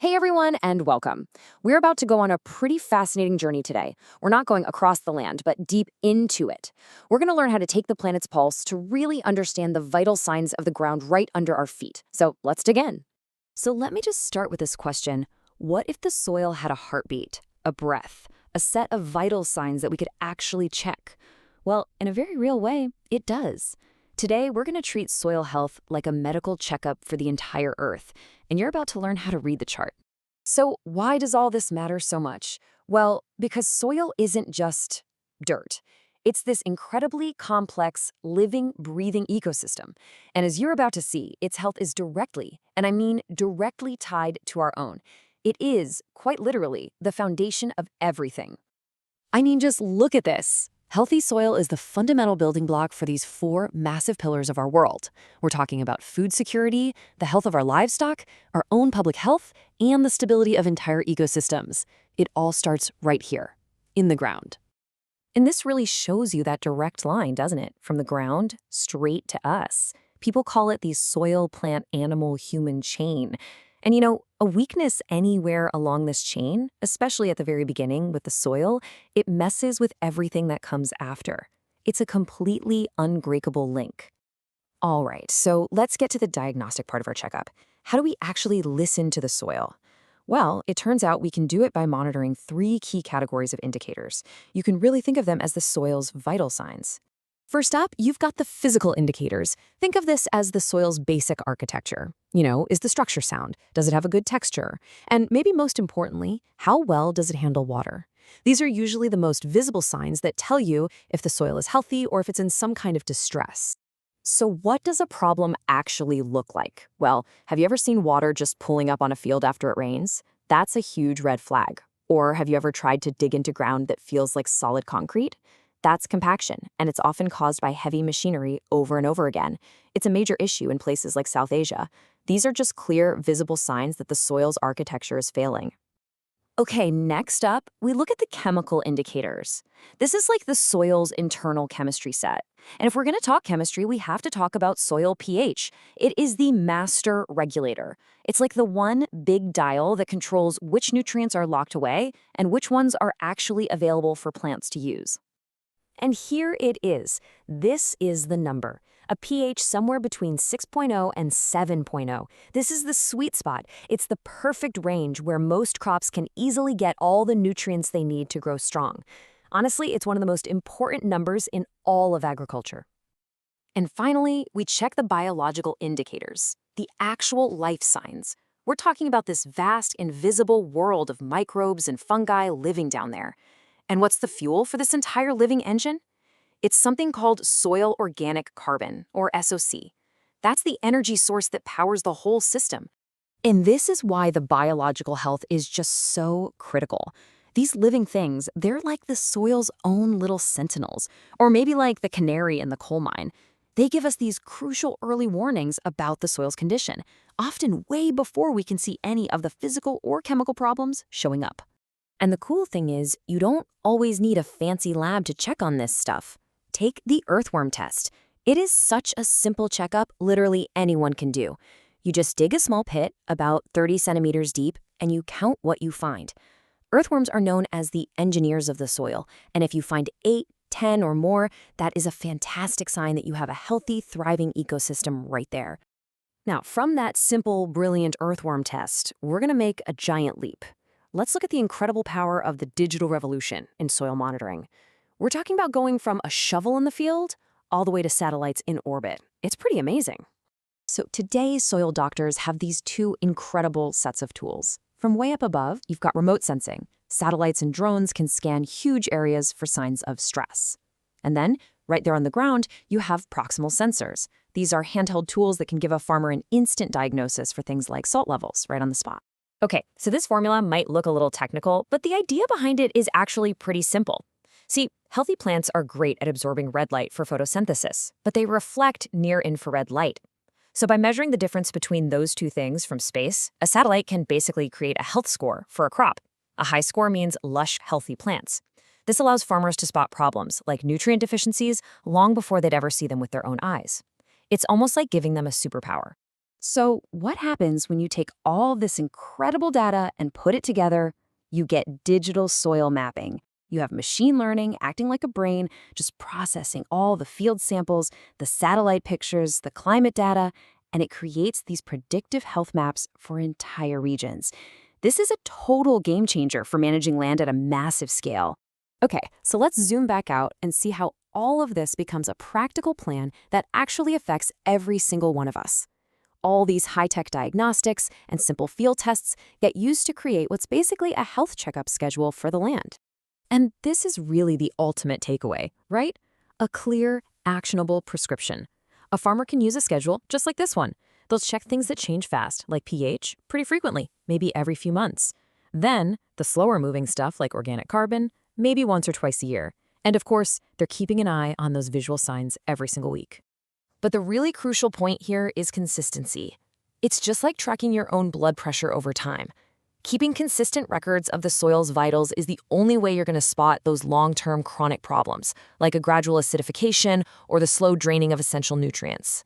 Hey everyone, and welcome. We're about to go on a pretty fascinating journey today. We're not going across the land, but deep into it. We're going to learn how to take the planet's pulse to really understand the vital signs of the ground right under our feet. So let's dig in. So let me just start with this question. What if the soil had a heartbeat, a breath, a set of vital signs that we could actually check? Well, in a very real way, it does. Today, we're going to treat soil health like a medical checkup for the entire Earth, and you're about to learn how to read the chart. So why does all this matter so much? Well, because soil isn't just dirt. It's this incredibly complex, living, breathing ecosystem. And as you're about to see, its health is directly, and I mean directly tied to our own. It is, quite literally, the foundation of everything. I mean, just look at this. Healthy soil is the fundamental building block for these four massive pillars of our world. We're talking about food security, the health of our livestock, our own public health, and the stability of entire ecosystems. It all starts right here, in the ground. And this really shows you that direct line, doesn't it? From the ground straight to us. People call it the soil, plant, animal, human chain. And a weakness anywhere along this chain, especially at the very beginning with the soil, it messes with everything that comes after. It's a completely unbreakable link. All right, so let's get to the diagnostic part of our checkup. How do we actually listen to the soil? Well, it turns out we can do it by monitoring three key categories of indicators. You can really think of them as the soil's vital signs. First up, you've got the physical indicators. Think of this as the soil's basic architecture. Is the structure sound? Does it have a good texture? And maybe most importantly, how well does it handle water? These are usually the most visible signs that tell you if the soil is healthy or if it's in some kind of distress. So what does a problem actually look like? Well, have you ever seen water just pooling up on a field after it rains? That's a huge red flag. Or have you ever tried to dig into ground that feels like solid concrete? That's compaction, and it's often caused by heavy machinery over and over again. It's a major issue in places like South Asia. These are just clear, visible signs that the soil's architecture is failing. Okay, next up, we look at the chemical indicators. This is like the soil's internal chemistry set. And if we're going to talk chemistry, we have to talk about soil pH. It is the master regulator. It's like the one big dial that controls which nutrients are locked away and which ones are actually available for plants to use. And here it is. This is the number. A pH somewhere between 6.0 and 7.0. This is the sweet spot. It's the perfect range where most crops can easily get all the nutrients they need to grow strong. Honestly, it's one of the most important numbers in all of agriculture. And finally, we check the biological indicators, the actual life signs. We're talking about this vast, invisible world of microbes and fungi living down there. And what's the fuel for this entire living engine? It's something called soil organic carbon, or SOC. That's the energy source that powers the whole system. And this is why the biological health is just so critical. These living things, they're like the soil's own little sentinels, or maybe like the canary in the coal mine. They give us these crucial early warnings about the soil's condition, often way before we can see any of the physical or chemical problems showing up. And the cool thing is, you don't always need a fancy lab to check on this stuff. Take the Earthworm Test. It is such a simple checkup literally anyone can do. You just dig a small pit, about 30 centimeters deep, and you count what you find. Earthworms are known as the engineers of the soil, and if you find 8, 10, or more, that is a fantastic sign that you have a healthy, thriving ecosystem right there. Now, from that simple, brilliant earthworm test, we're going to make a giant leap. Let's look at the incredible power of the digital revolution in soil monitoring. We're talking about going from a shovel in the field all the way to satellites in orbit. It's pretty amazing. So today, soil doctors have these two incredible sets of tools. From way up above, you've got remote sensing. Satellites and drones can scan huge areas for signs of stress. And then, right there on the ground, you have proximal sensors. These are handheld tools that can give a farmer an instant diagnosis for things like salt levels right on the spot. Okay, so this formula might look a little technical, but the idea behind it is actually pretty simple. See, healthy plants are great at absorbing red light for photosynthesis, but they reflect near-infrared light. So by measuring the difference between those two things from space, a satellite can basically create a health score for a crop. A high score means lush, healthy plants. This allows farmers to spot problems like nutrient deficiencies long before they'd ever see them with their own eyes. It's almost like giving them a superpower. So, what happens when you take all this incredible data and put it together? You get digital soil mapping. You have machine learning acting like a brain, just processing all the field samples, the satellite pictures, the climate data, and it creates these predictive health maps for entire regions. This is a total game changer for managing land at a massive scale. Okay, so let's zoom back out and see how all of this becomes a practical plan that actually affects every single one of us. All these high-tech diagnostics and simple field tests get used to create what's basically a health checkup schedule for the land. And this is really the ultimate takeaway, right? A clear, actionable prescription. A farmer can use a schedule just like this one. They'll check things that change fast, like pH, pretty frequently, maybe every few months. Then, the slower-moving stuff like organic carbon, maybe once or twice a year. And of course, they're keeping an eye on those visual signs every single week. But the really crucial point here is consistency. It's just like tracking your own blood pressure over time. Keeping consistent records of the soil's vitals is the only way you're going to spot those long-term chronic problems, like a gradual acidification or the slow draining of essential nutrients.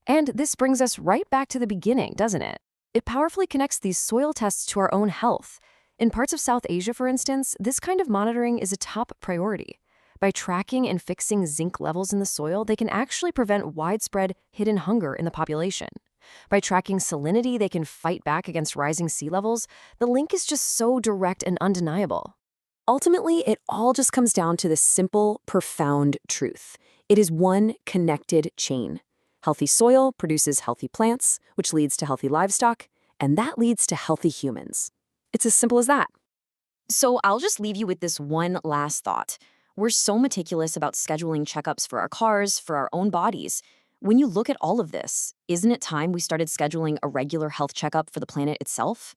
And this brings us right back to the beginning, doesn't it? It powerfully connects these soil tests to our own health. In parts of South Asia, for instance, this kind of monitoring is a top priority. By tracking and fixing zinc levels in the soil, they can actually prevent widespread hidden hunger in the population. By tracking salinity, they can fight back against rising sea levels. The link is just so direct and undeniable. Ultimately, it all just comes down to this simple, profound truth. It is one connected chain. Healthy soil produces healthy plants, which leads to healthy livestock, and that leads to healthy humans. It's as simple as that. So I'll just leave you with this one last thought. We're so meticulous about scheduling checkups for our cars, for our own bodies. When you look at all of this, isn't it time we started scheduling a regular health checkup for the planet itself?